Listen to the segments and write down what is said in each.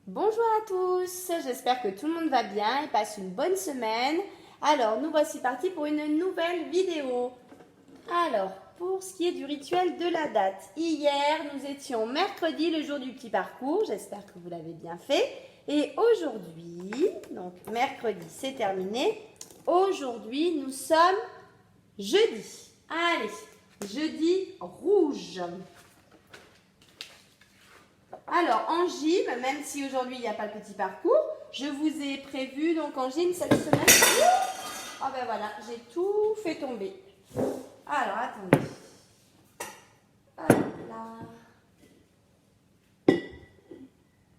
Bonjour à tous, j'espère que tout le monde va bien et passe une bonne semaine. Alors, nous voici partis pour une nouvelle vidéo. Alors, pour ce qui est du rituel de la date, hier nous étions mercredi, le jour du petit parcours, j'espère que vous l'avez bien fait. Et aujourd'hui, donc mercredi c'est terminé, aujourd'hui nous sommes jeudi. Allez, jeudi rouge. Alors, en gym, même si aujourd'hui il n'y a pas le petit parcours, je vous ai prévu donc en gym cette semaine. Oh ben voilà, j'ai tout fait tomber. Alors, attendez. Hop là.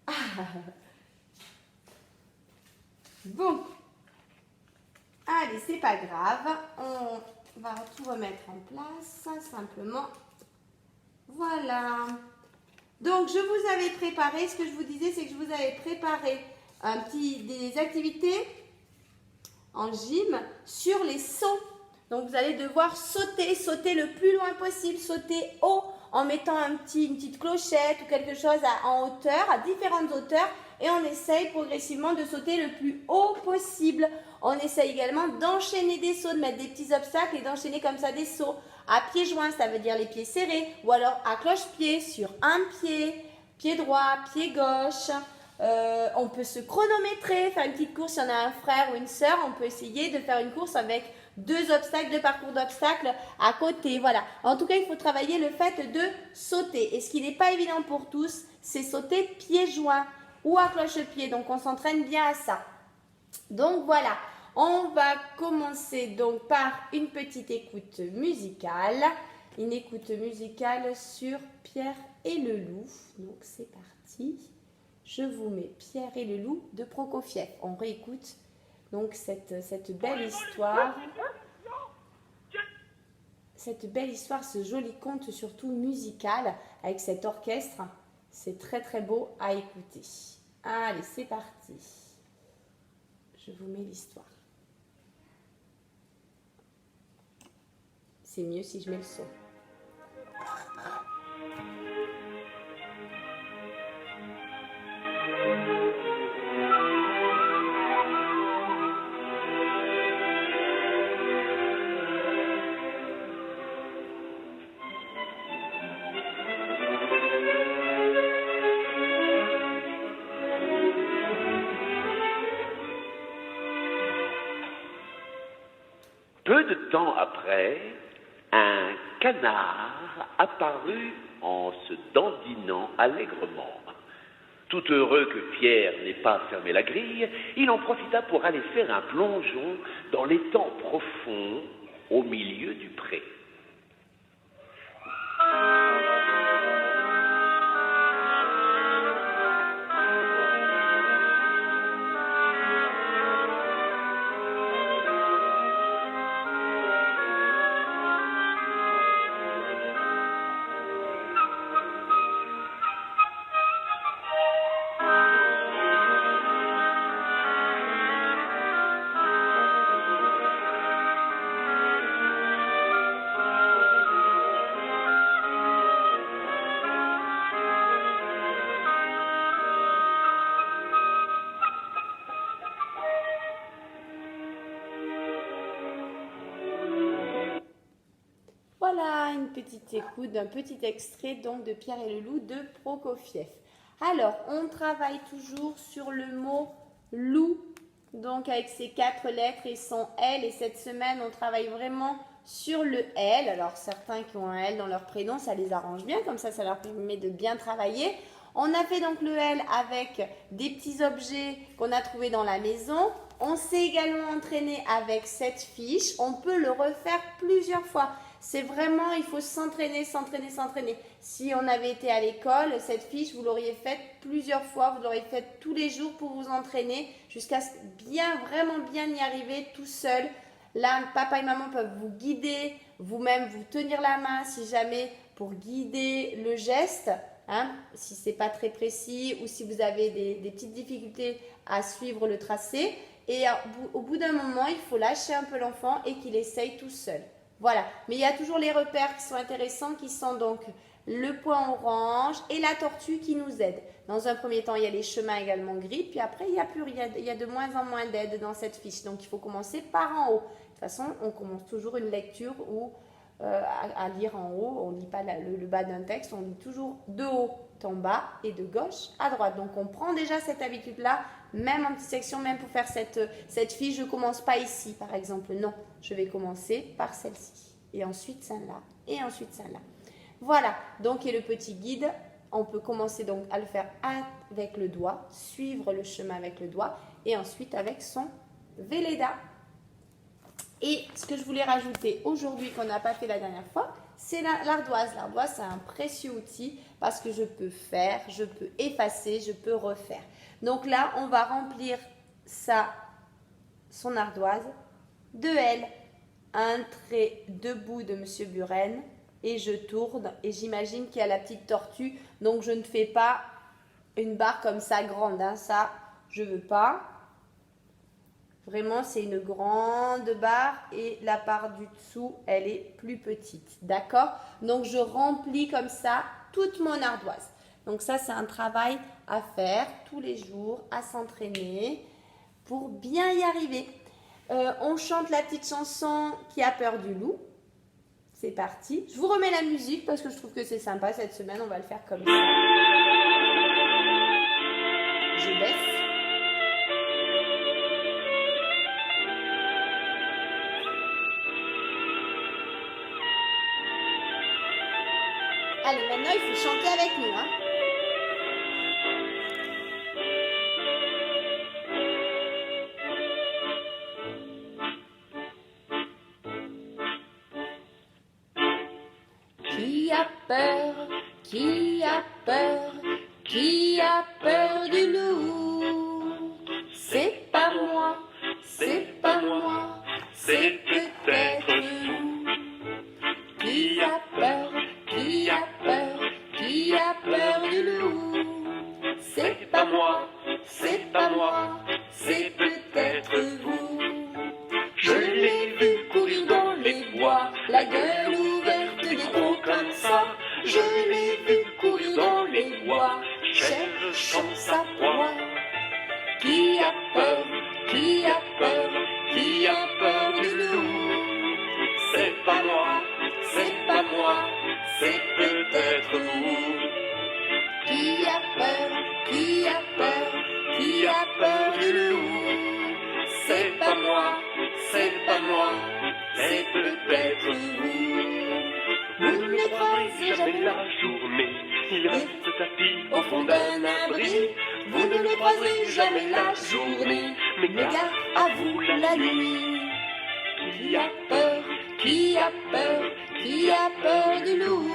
Ah. Bon. Allez, c'est pas grave. On va tout remettre en place, simplement. Voilà. Donc, je vous avais préparé, ce que je vous disais, c'est que je vous avais préparé des activités en gym sur les sauts. Donc, vous allez devoir sauter le plus loin possible, sauter haut en mettant une petite clochette ou quelque chose en hauteur, à différentes hauteurs. Et on essaye progressivement de sauter le plus haut possible. On essaye également d'enchaîner des sauts, de mettre des petits obstacles et d'enchaîner comme ça des sauts. À pieds joints, ça veut dire les pieds serrés. Ou alors à cloche-pied, sur un pied, pied droit, pied gauche. On peut se chronométrer, faire une petite course. Si on a un frère ou une sœur, on peut essayer de faire une course avec deux parcours d'obstacles à côté. Voilà. En tout cas, il faut travailler le fait de sauter. Et ce qui n'est pas évident pour tous, c'est sauter pieds joints ou à cloche-pied. Donc, on s'entraîne bien à ça. Donc, voilà. On va commencer donc par une petite écoute musicale. Une écoute musicale sur Pierre et le loup. Donc, c'est parti. Je vous mets Pierre et le loup de Prokofiev. On réécoute donc cette belle histoire. Cette belle histoire, ce joli conte surtout musical avec cet orchestre. C'est très très beau à écouter. Allez, c'est parti. Je vous mets l'histoire. C'est mieux si je mets le son. Peu de temps après, un canard apparut en se dandinant allègrement. Tout heureux que Pierre n'ait pas fermé la grille, il en profita pour aller faire un plongeon dans l'étang profond au milieu du pré. Voilà une petite écoute d'un petit extrait donc de Pierre et le loup de Prokofiev. Alors, on travaille toujours sur le mot loup, donc avec ses 4 lettres et son L. Et cette semaine, on travaille vraiment sur le L. Alors, certains qui ont un L dans leur prénom, ça les arrange bien, comme ça leur permet de bien travailler. On a fait donc le L avec des petits objets qu'on a trouvés dans la maison. On s'est également entraîné avec cette fiche. On peut le refaire plusieurs fois. C'est vraiment, il faut s'entraîner. Si on avait été à l'école, cette fiche, vous l'auriez faite plusieurs fois, vous l'auriez faite tous les jours pour vous entraîner jusqu'à vraiment bien y arriver tout seul. Là, papa et maman peuvent vous guider, vous-même vous tenir la main si jamais pour guider le geste, hein, si ce n'est pas très précis ou si vous avez des petites difficultés à suivre le tracé. Et au bout d'un moment, il faut lâcher un peu l'enfant et qu'il essaye tout seul. Voilà, mais il y a toujours les repères qui sont intéressants, qui sont donc le point orange et la tortue qui nous aide. Dans un premier temps, il y a les chemins également gris, puis après, il y a de moins en moins d'aide dans cette fiche. Donc, il faut commencer par en haut. De toute façon, on commence toujours une lecture ou à lire en haut. On ne lit pas le bas d'un texte, on lit toujours de haut en bas et de gauche à droite. Donc, on prend déjà cette habitude-là, même en petite section, même pour faire cette fiche. Je ne commence pas ici, par exemple. Non, je vais commencer par celle-ci. Et ensuite, celle-là. Et ensuite, celle-là. Voilà, donc et le petit guide, on peut commencer donc à le faire avec le doigt, suivre le chemin avec le doigt et ensuite avec son Velleda. Et ce que je voulais rajouter aujourd'hui qu'on n'a pas fait la dernière fois, c'est l'ardoise. L'ardoise, c'est un précieux outil parce que je peux faire, je peux effacer, je peux refaire. Donc là, on va remplir son ardoise de L, un trait debout de Monsieur Buren. Et je tourne et j'imagine qu'il y a la petite tortue. Donc, je ne fais pas une barre comme ça grande. Hein. Ça, je ne veux pas. Vraiment, c'est une grande barre et la barre du dessous, elle est plus petite. D'accord? Donc, je remplis comme ça toute mon ardoise. Donc, ça, c'est un travail à faire tous les jours, à s'entraîner pour bien y arriver. On chante la petite chanson Qui a peur du loup. C'est parti. Je vous remets la musique parce que je trouve que c'est sympa cette semaine. On va le faire comme ça. Je baisse. Allez, maintenant il faut chanter avec nous. Hein. Qui a peur? Qui a peur? Qui a peur du loup? C'est pas moi, c'est pas moi, c'est peut-être vous. Qui a peur? Qui a peur? Qui a peur du loup? C'est pas moi, c'est pas moi, c'est peut-être vous. Je l'ai vu courir dans les bois, la gueule ouverte, des gros comme ça. Je l'ai vu courir dans les bois, cherchant sa proie. Qui a peur? Qui a peur? Qui a peur du loup? C'est pas moi, c'est pas moi, c'est peut-être vous. Qui a peur? Qui a peur? Qui a peur du loup? C'est pas moi, c'est pas moi, c'est peut-être vous. Vous ne croisez jamais la journée, il reste tapis au fond d'un abri. Vous ne le croiserez jamais la journée, mais gare à vous la nuit. Qui a peur? Qui a peur? Qui a peur du loup?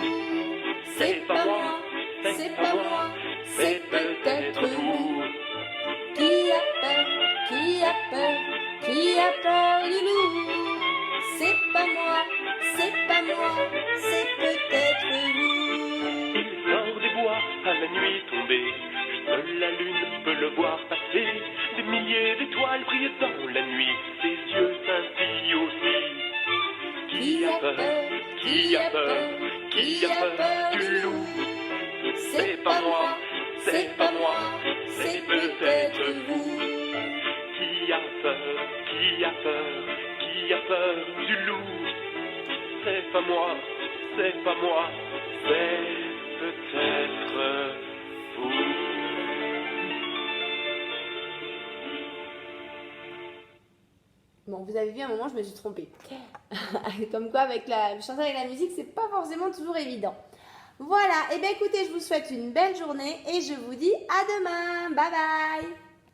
C'est pas moi, c'est pas moi, c'est peut-être vous. Qui a peur? Qui a peur? Qui a peur du loup? C'est pas moi, c'est pas moi, c'est peut-être vous. Il sort des bois à la nuit tombée, seule la lune peut le voir passer. Des milliers d'étoiles brillent dans la nuit, ses yeux scintillent aussi. Qui a peur? Qui a peur? Qui a peur du loup? C'est pas moi, c'est pas moi, c'est peut-être vous. Qui a peur? Qui a peur? Qui a peur du loup? C'est pas moi, c'est pas moi, c'est peut-être vous. Bon, vous avez vu, à un moment, je me suis trompée. Comme quoi, chanter avec la musique, c'est pas forcément toujours évident. Voilà, et bien écoutez, je vous souhaite une belle journée et je vous dis à demain. Bye bye.